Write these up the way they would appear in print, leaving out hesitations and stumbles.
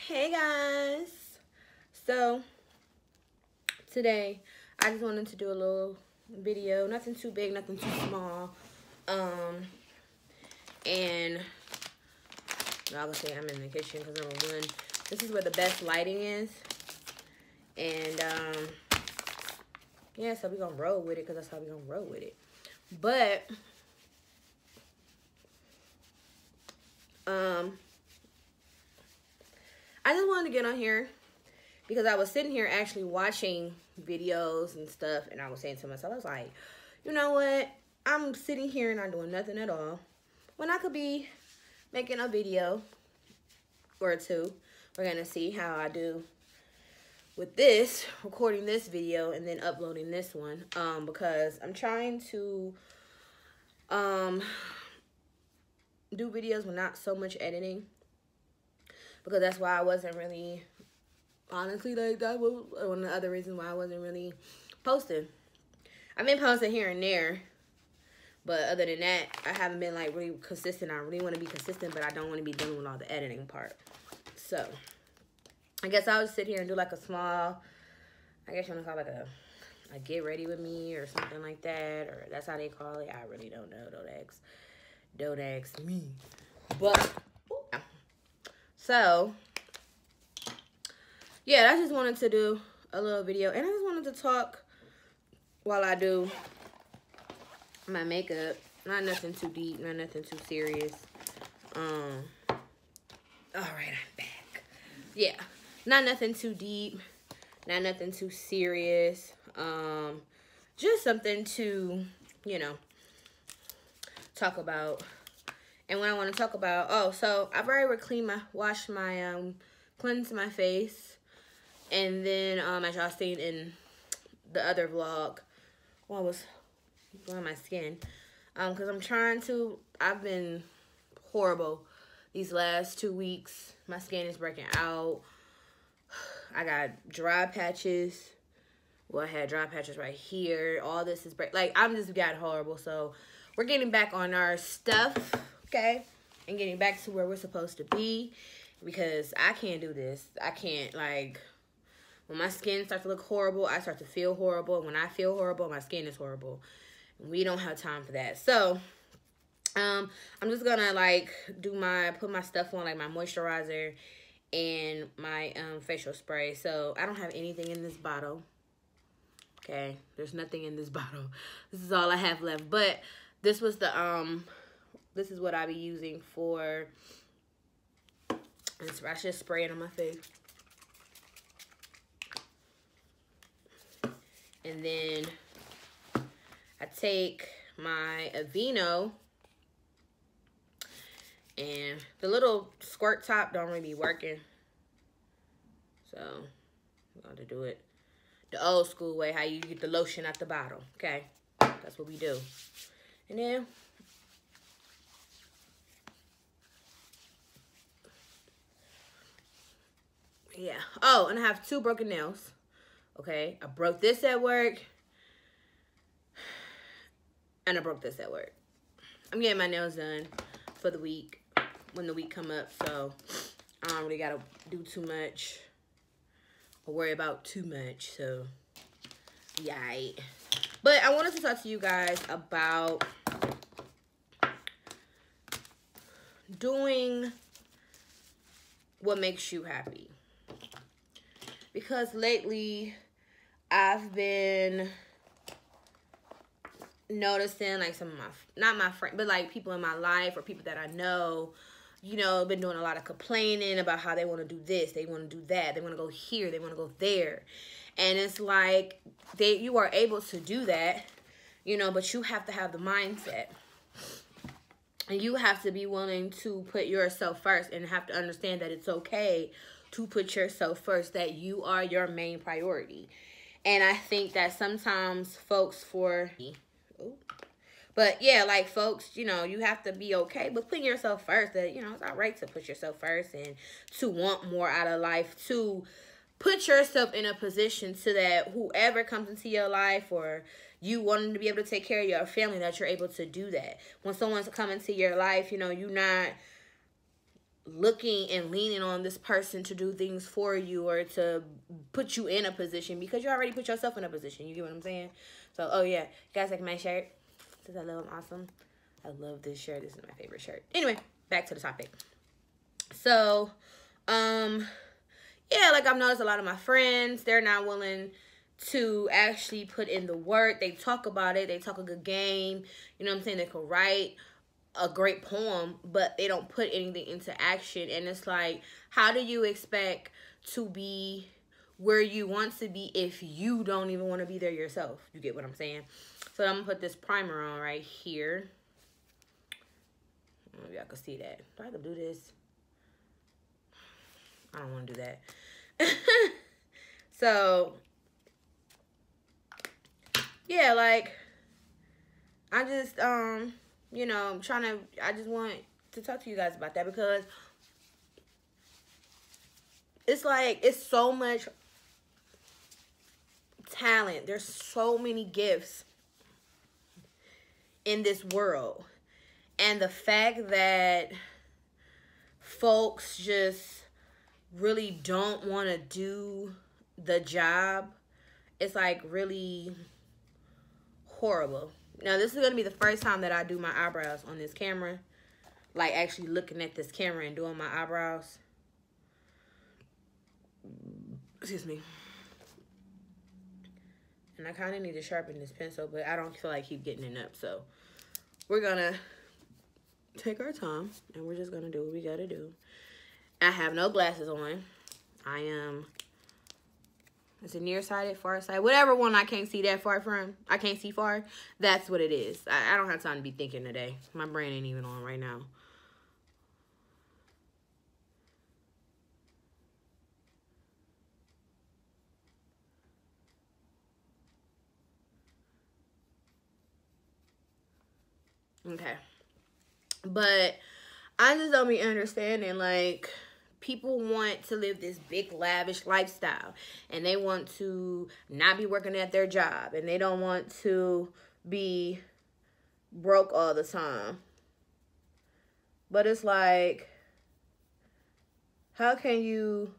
Hey guys, so today I just wanted to do a little video, nothing too big, nothing too small, and I would say I'm in the kitchen because number one, this is where the best lighting is, and yeah, so we're gonna roll with it because that's how we're gonna roll with it. But I just wanted to get on here because I was sitting here actually watching videos and stuff, and I was saying to myself, I was like, you know what? I'm sitting here and I'm doing nothing at all when I could be making a video or two. We're going to see how I do with this, recording this video and then uploading this one, because I'm trying to do videos with not so much editing, because that's why I wasn't really, honestly, like, that was one of the other reasons why I wasn't really posting. I've been posting here and there, but other than that, I haven't been, like, really consistent. I really want to be consistent, but I don't want to be dealing with all the editing part. So, I guess I'll just sit here and do, like, a small, I guess you want to call it, like, a get ready with me or something like that, or that's how they call it. I really don't know. Don't ask me. But, so, yeah, I just wanted to do a little video, and I just wanted to talk while I do my makeup. Not nothing too deep, not nothing too serious. All right, I'm back. Yeah, not nothing too deep, not nothing too serious. Just something to, you know, talk about. And what I want to talk about, so I've already washed my, cleansed my face. And then, as y'all seen in the other vlog, I was doing my skin. Because I've been horrible these last 2 weeks. My skin is breaking out. I got dry patches. Well, I had dry patches right here. All this is I'm just got horrible. So, we're getting back on our stuff, okay? And getting back to where we're supposed to be. Because I can't do this. I can't, when my skin starts to look horrible, I start to feel horrible. And when I feel horrible, my skin is horrible. And we don't have time for that. So, I'm just gonna, put my stuff on, my moisturizer and my, facial spray. So, I don't have anything in this bottle. Okay? There's nothing in this bottle. This is all I have left. But, this was the, this is what I be using for, I should spray it on my face. And then I take my Aveeno, and the little squirt top don't really be working. So I'm going to do it the old school way, how you get the lotion at the bottom. Okay, that's what we do. And then yeah. Oh, and I have 2 broken nails. Okay, I broke this at work, and I broke this at work. I'm getting my nails done for the week, when the week come up, so I don't really gotta do too much or worry about too much, so yay. But I wanted to talk to you guys about doing what makes you happy. Because lately, I've been noticing, some of my, not my friends, but, people in my life or people that I know, been doing a lot of complaining about how they want to do this, they want to do that, they want to go here, they want to go there. And it's you are able to do that, but you have to have the mindset. And you have to be willing to put yourself first and have to understand that it's okay to put yourself first, that you are your main priority. And I think that sometimes folks but yeah, folks, you have to be okay with putting yourself first. That, it's all right to put yourself first and to want more out of life, to put yourself in a position so that whoever comes into your life, or you wanting to be able to take care of your family, that you're able to do that. When someone's coming into your life, you're not looking and leaning on this person to do things for you or to put you in a position because you already put yourself in a position. You get what I'm saying? So, oh yeah. You guys like my shirt? Does I look awesome? I love this shirt. This is my favorite shirt. Anyway, back to the topic. So, yeah, like I've noticed a lot of my friends, they're not willing to actually put in the work. They talk about it. They talk a good game. You know what I'm saying? They can write a great poem, but they don't put anything into action. And it's like, how do you expect to be where you want to be if you don't even want to be there yourself? You get what I'm saying? So I'm gonna put this primer on right here. Maybe y'all can see that. Do I have to do this? I don't want to do that. So yeah, like I just you know, I just want to talk to you guys about that because it's like, it's so much talent. There's so many gifts in this world. And the fact that folks just really don't want to do the job, it's like really horrible. Now, this is going to be the first time that I do my eyebrows on this camera. Like, actually looking at this camera and doing my eyebrows. Excuse me. And I kind of need to sharpen this pencil, but I don't feel like keep getting it up. So, we're going to take our time, and we're just going to do what we got to do. I have no glasses on. I am... Is it nearsighted, farsighted? Whatever one I can't see that far from. I can't see far. That's what it is. I don't have time to be thinking today. My brain ain't even on right now. Okay. But I just don't be understanding, like... People want to live this big, lavish lifestyle. And they want to not be working at their job. And they don't want to be broke all the time. But it's like, how can you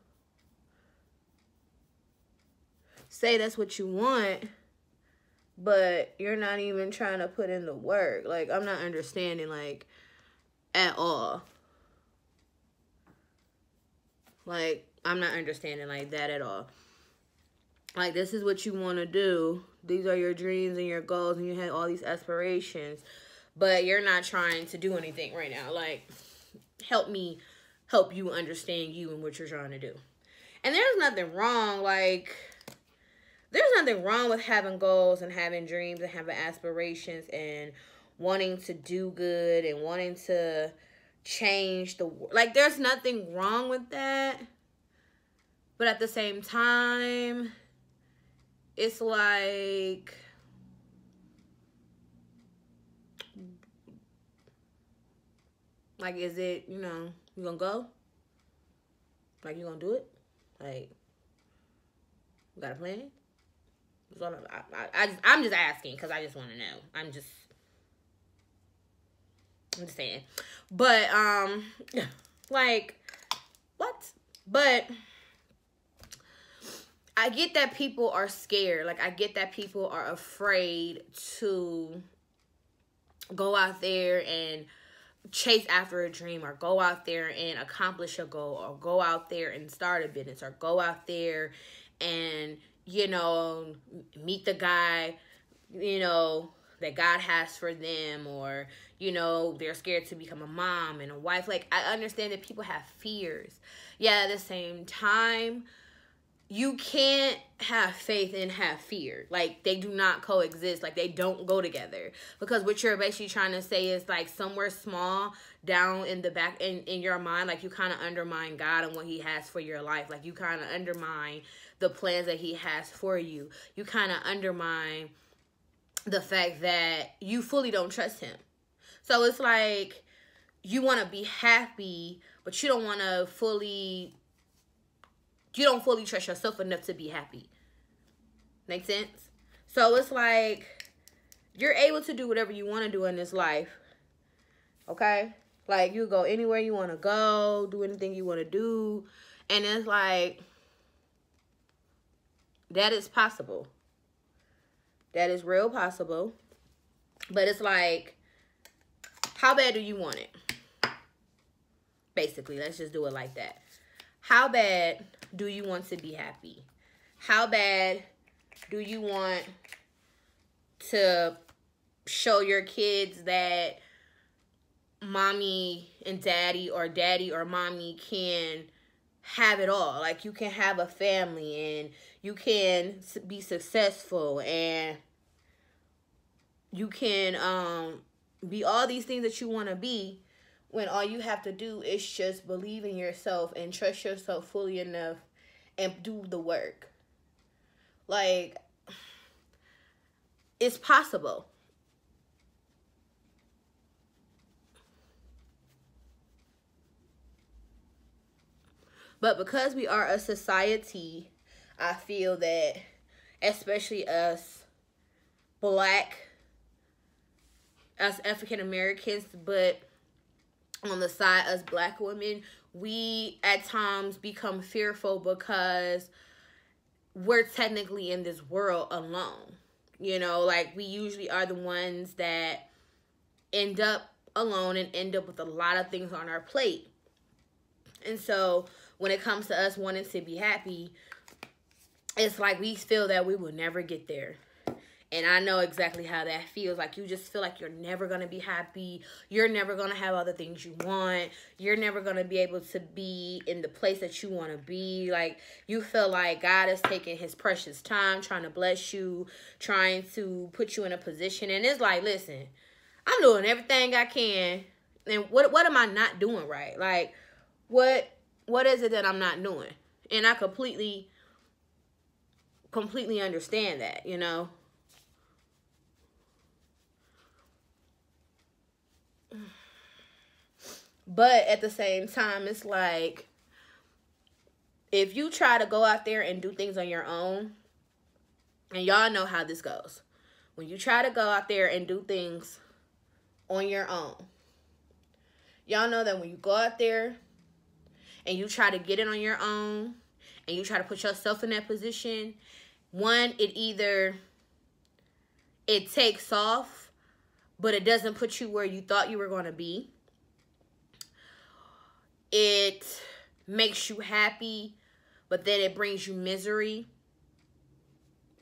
say that's what you want, but you're not even trying to put in the work? Like, I'm not understanding, like, at all. Like, I'm not understanding like that at all. Like, this is what you want to do. These are your dreams and your goals, and you have all these aspirations. But you're not trying to do anything right now. Like, help me help you understand you and what you're trying to do. And there's nothing wrong, like, there's nothing wrong with having goals and having dreams and having aspirations and wanting to do good and wanting to... change the world. Like, there's nothing wrong with that, but at the same time, it's like, is it, you know, you gonna go? Like, you gonna do it? Like, you got a plan? I'm just asking because I just want to know. I'm just saying. But, like, what? But I get that people are scared. Like, I get that people are afraid to go out there and chase after a dream, or go out there and accomplish a goal, or go out there and start a business, or go out there and, you know, meet the guy, you know, that God has for them, or, you know, they're scared to become a mom and a wife. Like, I understand that people have fears. Yeah, at the same time, you can't have faith and have fear. Like, they do not coexist. Like, they don't go together. Because what you're basically trying to say is, like, somewhere small down in the back in your mind, like, you kind of undermine God and what he has for your life. Like, you kind of undermine the plans that he has for you. You kind of undermine the fact that you fully don't trust him. So it's like, you want to be happy, but you don't want to fully, you don't fully trust yourself enough to be happy. Make sense? So it's like, you're able to do whatever you want to do in this life. Okay? Like, you go anywhere you want to go, do anything you want to do. And it's like, that is possible. That is real possible. But it's like, how bad do you want it? Basically, let's just do it like that. How bad do you want to be happy? How bad do you want to show your kids that mommy and daddy or mommy can have it all? Like, you can have a family and you can be successful and you can be all these things that you want to be, when all you have to do is just believe in yourself and trust yourself fully enough and do the work. Like, it's possible. But because we are a society, I feel that, especially us Black, us African Americans, but on the side, us Black women, we at times become fearful because we're technically in this world alone. You know, like, we usually are the ones that end up alone and end up with a lot of things on our plate. And so when it comes to us wanting to be happy, it's like we feel that we will never get there. And I know exactly how that feels. Like, you just feel like you're never going to be happy. You're never going to have all the things you want. You're never going to be able to be in the place that you want to be. Like, you feel like God is taking his precious time trying to bless you, trying to put you in a position. And it's like, listen, I'm doing everything I can. And what am I not doing right? Like, what is it that I'm not doing? And I completely understand that, you know. But at the same time, it's like, if you try to go out there and do things on your own, and y'all know how this goes. When you try to go out there and do things on your own, y'all know that when you go out there and you try to get it on your own and you try to put yourself in that position, one, it takes off, but it doesn't put you where you thought you were going to be. It makes you happy, but then it brings you misery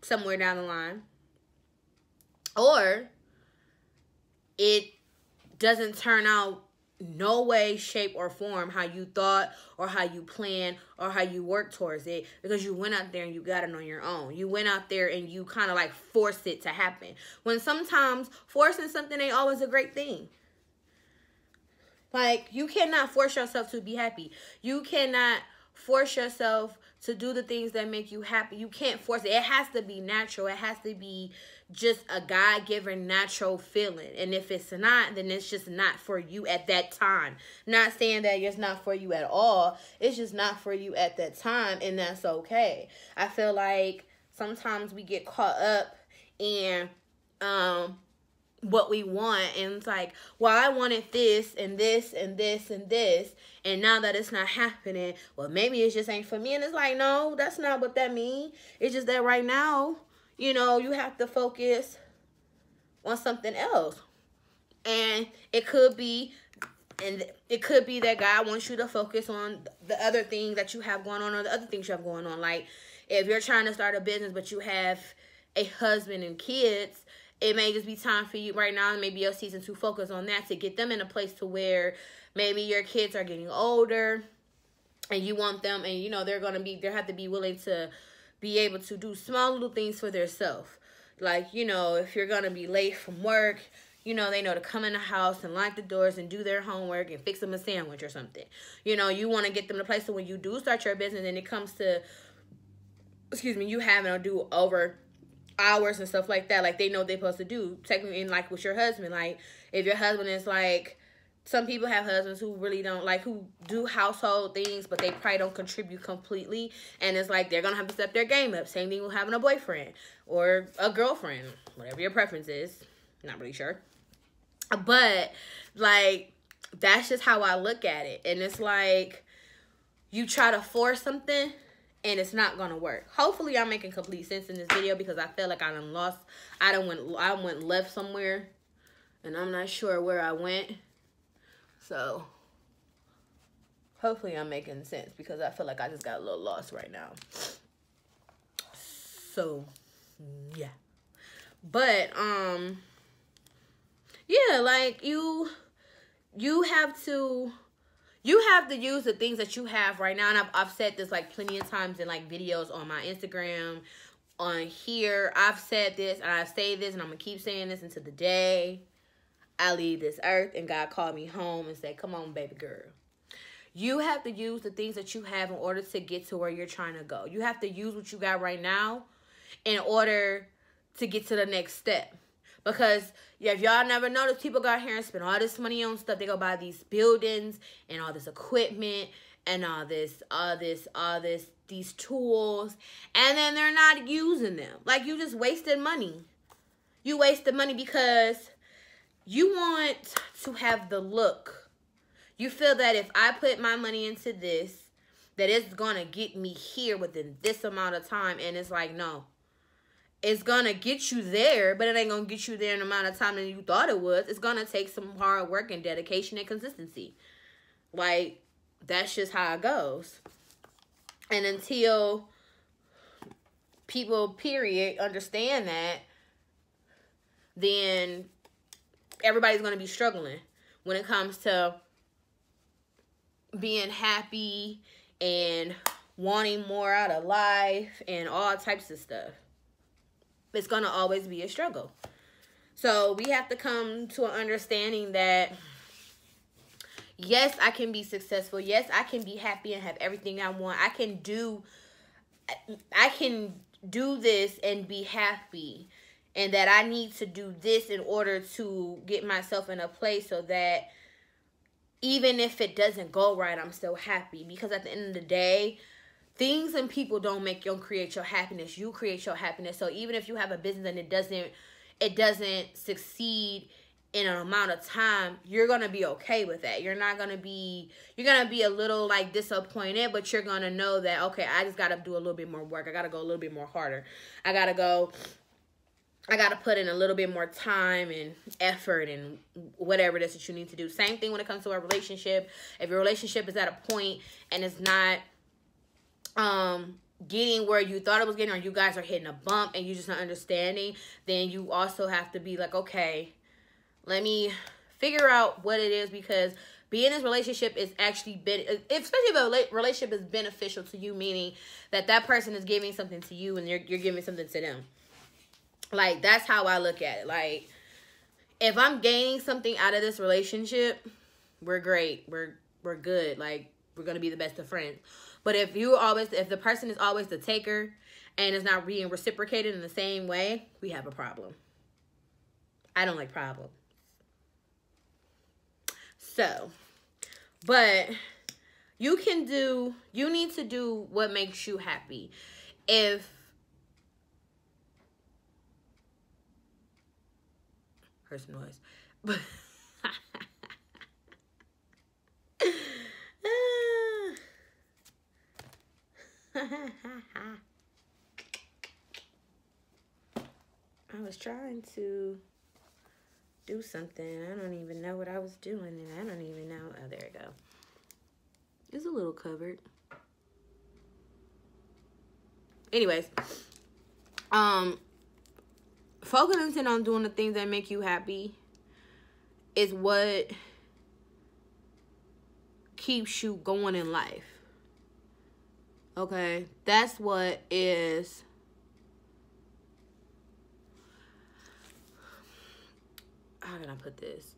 somewhere down the line. Or it doesn't turn out no way, shape, or form how you thought or how you planned or how you worked towards it, because you went out there and you got it on your own. You went out there and you kind of like forced it to happen. When sometimes forcing something ain't always a great thing. Like, you cannot force yourself to be happy. You cannot force yourself to do the things that make you happy. You can't force it. It has to be natural. It has to be just a God-given natural feeling. And if it's not, then it's just not for you at that time. Not saying that it's not for you at all. It's just not for you at that time, and that's okay. I feel like sometimes we get caught up in what we want, and it's like, well, I wanted this and this and this and this, and now that it's not happening, well, maybe it just ain't for me. And it's like, no, that's not what that means. It's just that right now, you know, you have to focus on something else. And it could be that God wants you to focus on the other things that you have going on, or the other things you have going on. Like, if you're trying to start a business but you have a husband and kids, it may just be time for you right now, and maybe your season to focus on that, to get them in a place to where maybe your kids are getting older and you want them, and you know, they have to be willing to be able to do small little things for themselves. Like, you know, if you're going to be late from work, you know, they know to come in the house and lock the doors and do their homework and fix them a sandwich or something. You know, you want to get them to a place so when you do start your business and it comes to, you having to do over hours and stuff like that, like, they know what they're supposed to do. Technically, like with your husband, like, if your husband is like, some people have husbands who really don't, like, who do household things, but they probably don't contribute completely, and it's like they're gonna have to step their game up. Same thing with having a boyfriend or a girlfriend, whatever your preference is. Not really sure, but like, that's just how I look at it. And it's like, you try to force something and it's not gonna work. Hopefully I'm making complete sense in this video, because I feel like I went left somewhere and I'm not sure where I went. So hopefully I'm making sense, because I feel like I just got a little lost right now. So yeah. But yeah, like you have to use the things that you have right now. And I've said this like plenty of times in like videos on my Instagram, on here. I've said this and I say this and I'm gonna keep saying this until the day I leave this earth and God called me home and said, come on, baby girl. You have to use the things that you have in order to get to where you're trying to go. You have to use what you got right now in order to get to the next step. Because yeah, if y'all never noticed, people go out here and spend all this money on stuff. They go buy these buildings and all this equipment and all these tools, and then they're not using them. Like, you just wasted money. You wasted money because you want to have the look. You feel that if I put my money into this, that it's gonna get me here within this amount of time. And it's like, no. It's gonna get you there, but it ain't gonna get you there in the amount of time that you thought it was. It's gonna take some hard work and dedication and consistency. Like, that's just how it goes. And until people, period, understand that, then everybody's gonna be struggling when it comes to being happy and wanting more out of life and all types of stuff. It's going to always be a struggle. So we have to come to an understanding that, yes, I can be successful. Yes, I can be happy and have everything I want. I can do this and be happy. And that I need to do this in order to get myself in a place so that even if it doesn't go right, I'm still happy. Because at the end of the day, things and people don't create your happiness. You create your happiness. So even if you have a business and it doesn't succeed in an amount of time, you're gonna be okay with that. You're gonna be a little like disappointed, but you're gonna know that, okay, I just gotta do a little bit more work. I gotta go a little bit more harder. I gotta put in a little bit more time and effort and whatever it is that you need to do. Same thing when it comes to a relationship. If your relationship is at a point and it's not getting where you thought it was getting, or you guys are hitting a bump and you're just not understanding, then you also have to be like, okay, let me figure out what it is, because being in this relationship is actually, especially if a relationship is beneficial to you, meaning that person is giving something to you and you're giving something to them. Like, that's how I look at it. like, if I'm gaining something out of this relationship, we're great. We're good. Like, we're going to be the best of friends. But if the person is always the taker and is not being reciprocated in the same way, we have a problem. I don't like problems. So, but you need to do what makes you happy. If heard some noise. But I was trying to do something. I don't even know what I was doing, and I don't even know. Oh, there we go. It's a little covered. Anyways, focusing on doing the things that make you happy is what keeps you going in life. Okay, that's what is. How can I put this?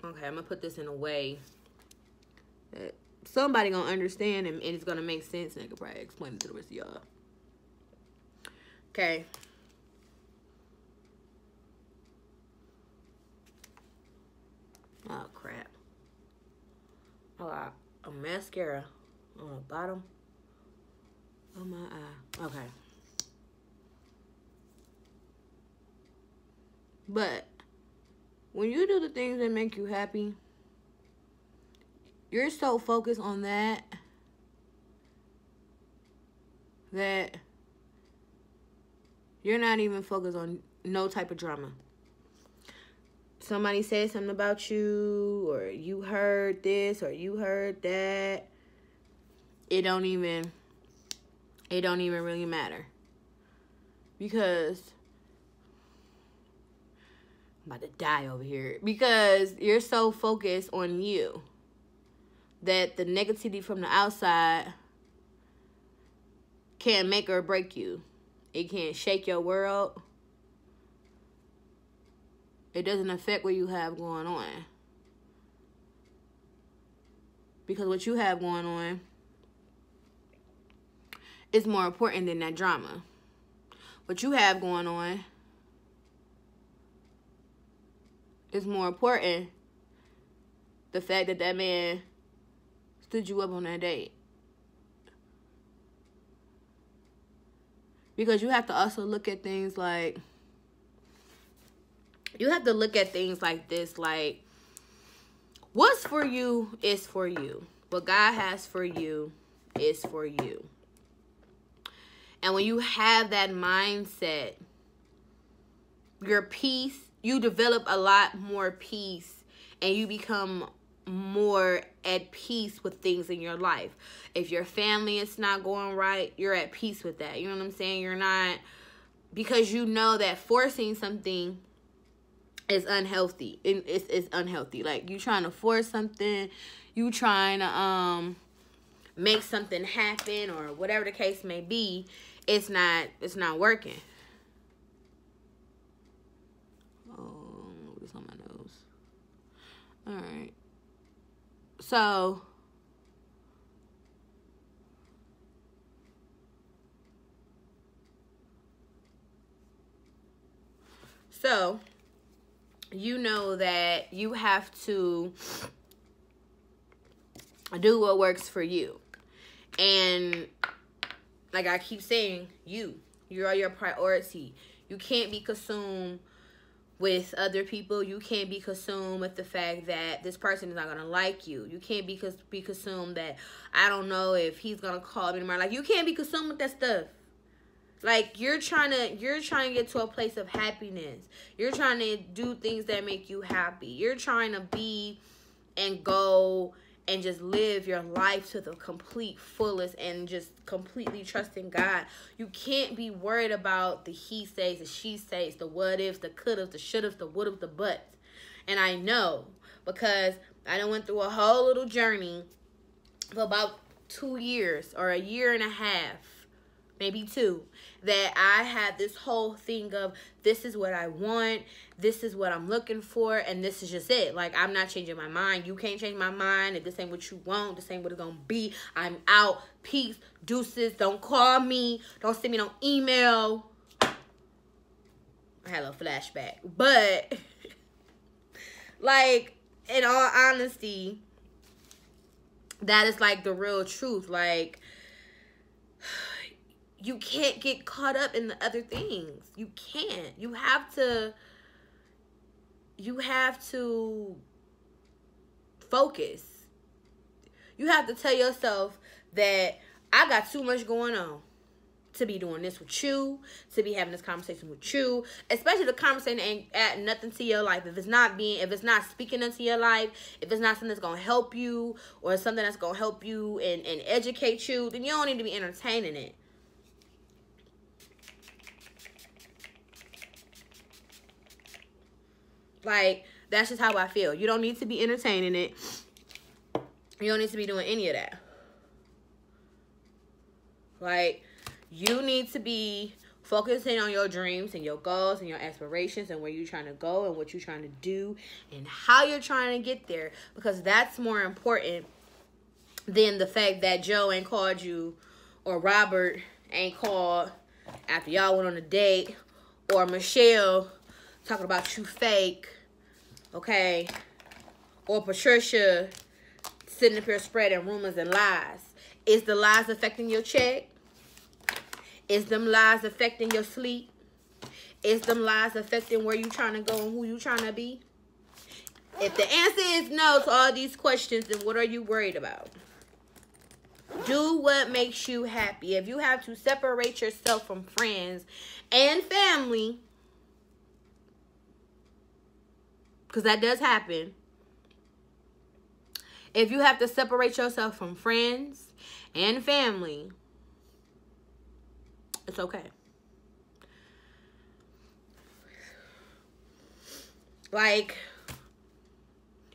Okay, I'm gonna put this in a way that somebody gonna understand and it's gonna make sense, and I could probably explain it to the rest of y'all. Okay. Oh crap. Oh, a mascara on the bottom of my eye. Okay. But when you do the things that make you happy, You're so focused on that you're not even focused on no type of drama. Somebody said something about you, or you heard this, or you heard that. It don't even really matter. Because I'm about to die over here. Because you're so focused on you that the negativity from the outside can't make or break you. It can't shake your world. It doesn't affect what you have going on. Because what you have going on is more important than that drama. What you have going on is more important. The fact that that man stood you up on that date. Because you have to also look at things like, you have to look at things like this, like, what's for you is for you. What God has for you is for you. And when you have that mindset, your peace, you develop a lot more peace, and you become more at peace with things in your life. If your family is not going right, you're at peace with that. You know what I'm saying? You're not, because you know that forcing something is unhealthy. It's unhealthy. Like, you trying to force something, you trying to make something happen, or whatever the case may be, it's not working. Oh, what's on my nose? All right. So, you know that you have to do what works for you. And like I keep saying, you are your priority. You can't be consumed with other people. You can't be consumed with the fact that this person is not going to like you. You can't be consumed that, I don't know if he's going to call me tomorrow. Like, you can't be consumed with that stuff. Like, you're trying to get to a place of happiness. You're trying to do things that make you happy. You're trying to be and go and just live your life to the complete fullest and just completely trusting God. You can't be worried about the he says, the she says, the what ifs, the could ifs, the should ifs, the would ifs, the buts. And I know, because I done went through a whole little journey for about 2 years or a year and a half, maybe 2, that I had this whole thing of, this is what I want, this is what I'm looking for, and this is just it. Like, I'm not changing my mind. You can't change my mind. If this ain't what you want, this ain't what it's gonna be. I'm out. Peace. Deuces. Don't call me. Don't send me no email. I had a little flashback. But, like, in all honesty, that is, like, the real truth. Like, you can't get caught up in the other things. You can't. You have to focus. You have to tell yourself that I got too much going on to be doing this with you, to be having this conversation with you, especially the conversation ain't add nothing to your life. If it's not speaking into your life, if it's not something that's going to help you, or something that's going to help you and educate you, then you don't need to be entertaining it. Like, that's just how I feel. You don't need to be entertaining it. You don't need to be doing any of that. Like, you need to be focusing on your dreams and your goals and your aspirations and where you're trying to go and what you're trying to do and how you're trying to get there. Because that's more important than the fact that Joe ain't called you, or Robert ain't called after y'all went on a date, or Michelle talking about you fake, okay? Or Patricia sitting up here spreading rumors and lies. Is the lies affecting your check? Is them lies affecting your sleep? Is them lies affecting where you trying to go and who you trying to be? If the answer is no to all these questions, then what are you worried about? Do what makes you happy. If you have to separate yourself from friends and family, because that does happen. If you have to separate yourself from friends and family, it's okay. Like,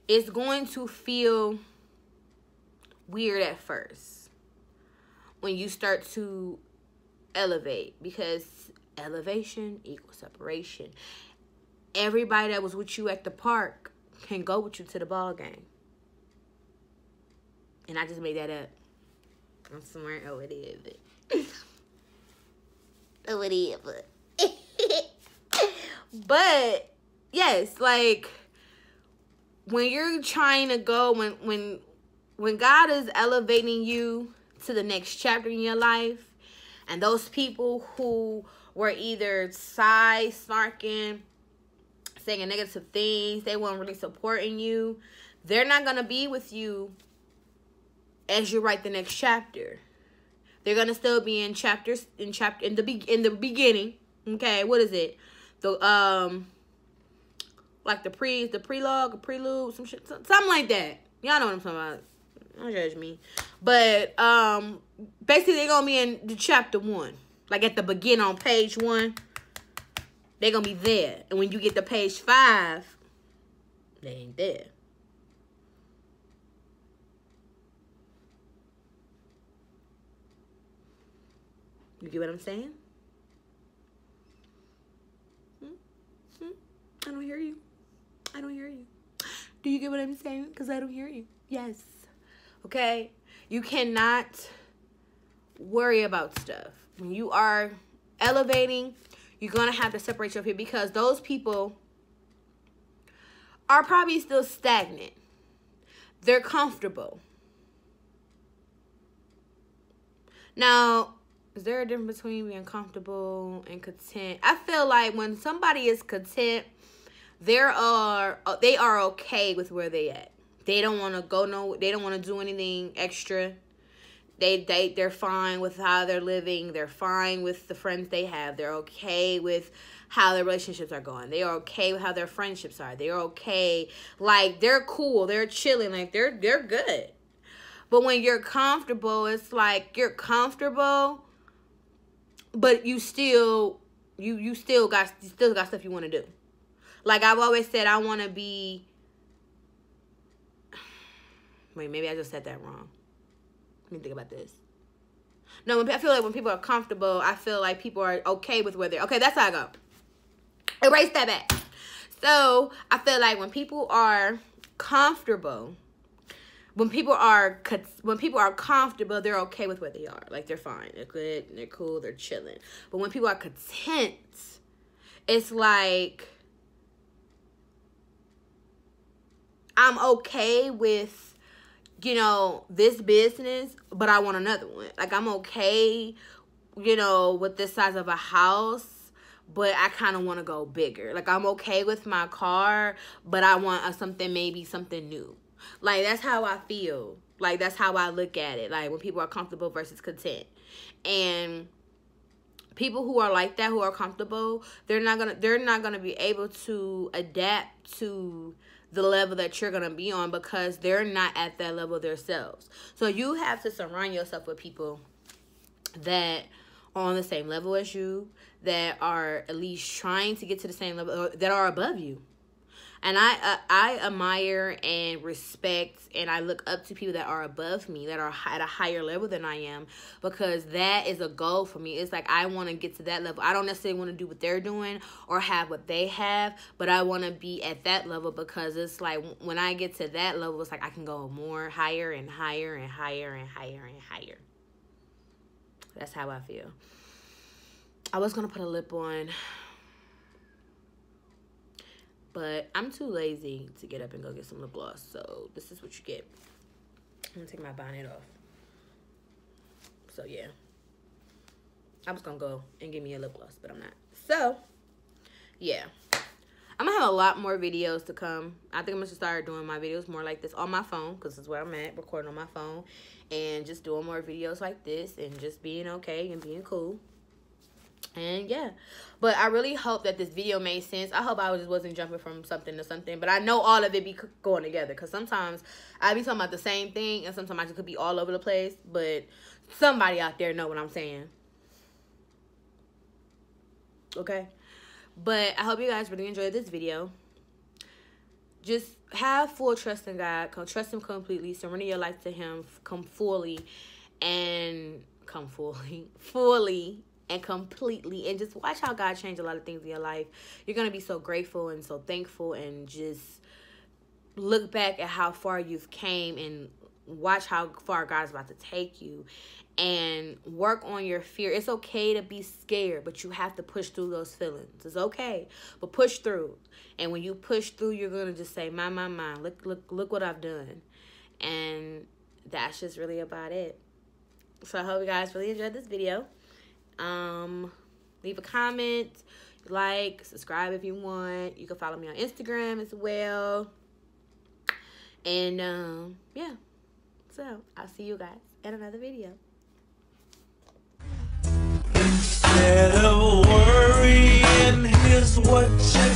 it's going to feel weird at first when you start to elevate, because elevation equals separation. Everybody that was with you at the park can go with you to the ball game. And I just made that up. I'm swearing, oh, it is. Oh, it is. But, yes, like, when you're trying to go, when God is elevating you to the next chapter in your life, and those people who were either snarking, saying negative things, they weren't really supporting you, they're not going to be with you as you write the next chapter. They're gonna still be in the beginning. Okay, what is it? The like the prelude, some shit, something like that. Y'all know what I'm talking about. Don't judge me. But basically they're gonna be in the chapter 1. Like at the beginning on page 1. They're gonna be there. And when you get to page 5, they ain't there. You get what I'm saying? I don't hear you. I don't hear you. Do you get what I'm saying? Because I don't hear you. Yes. Okay? You cannot worry about stuff. When you are elevating, you're going to have to separate yourself here, because those people are probably still stagnant. They're comfortable. Now, is there a difference between being comfortable and content? I feel like when somebody is content, they are okay with where they at. They don't want to they don't want to do anything extra. They're fine with how they're living. They're fine with the friends they have. They're okay with how their relationships are going. They are okay with how their friendships are. They're okay. Like, they're cool. They're chilling. Like, they're good. But when you're comfortable, it's like you're comfortable, but you still got stuff you want to do. Like I've always said, I want to be. Wait, maybe I just said that wrong. Let me think about this. No, I feel like when people are comfortable, I feel like people are okay with where they're. Okay, that's how I go. Erase that back. So I feel like when people are comfortable, when people are comfortable, they're okay with where they are. Like, they're fine. They're good. They're cool. They're chilling. But when people are content, it's like, I'm okay with, this business, but I want another one. Like, I'm okay, with this size of a house, but I kind of want to go bigger. Like, I'm okay with my car, but I want something new. Like, that's how I feel. Like, that's how I look at it. Like, when people are comfortable versus content. And people who are like that, who are comfortable, they're not gonna be able to adapt to the level that you're gonna be on, because they're not at that level themselves. So you have to surround yourself with people that are on the same level as you, that are at least trying to get to the same level, or that are above you. And I admire and respect, and I look up to people that are above me, that are at a higher level than I am, because that is a goal for me. It's like, I want to get to that level. I don't necessarily want to do what they're doing or have what they have, but I want to be at that level, because it's like, when I get to that level, it's like I can go more higher and higher and higher and higher and higher. That's how I feel. I was going to put a lip on, but I'm too lazy to get up and go get some lip gloss. So this is what you get. I'm going to take my bonnet off. So yeah. I was going to go and give me a lip gloss, but I'm not. So, yeah. I'm gonna have a lot more videos to come. I think I'm gonna start doing my videos more like this on my phone, because this is where I'm at, recording on my phone, and just doing more videos like this and just being okay and being cool. And yeah, but I really hope that this video made sense. I hope I just wasn't jumping from something to something, but I know all of it be going together, because sometimes I be talking about the same thing and sometimes it could be all over the place, but somebody out there know what I'm saying. Okay, but I hope you guys really enjoyed this video. Just have full trust in God. Trust him completely. Surrender your life to him. Come fully and completely, and just watch how God changed a lot of things in your life. You're going to be so grateful and so thankful, and just look back at how far you've came and watch how far God's about to take you, and work on your fear. It's okay to be scared, but you have to push through those feelings. It's okay, but push through. And when you push through, you're going to just say, my, look what I've done. And that's just really about it. So I hope you guys really enjoyed this video. Leave a comment, like, subscribe if you want. You can follow me on Instagram as well. And yeah, so I'll see you guys in another video. Instead of worrying, here's what you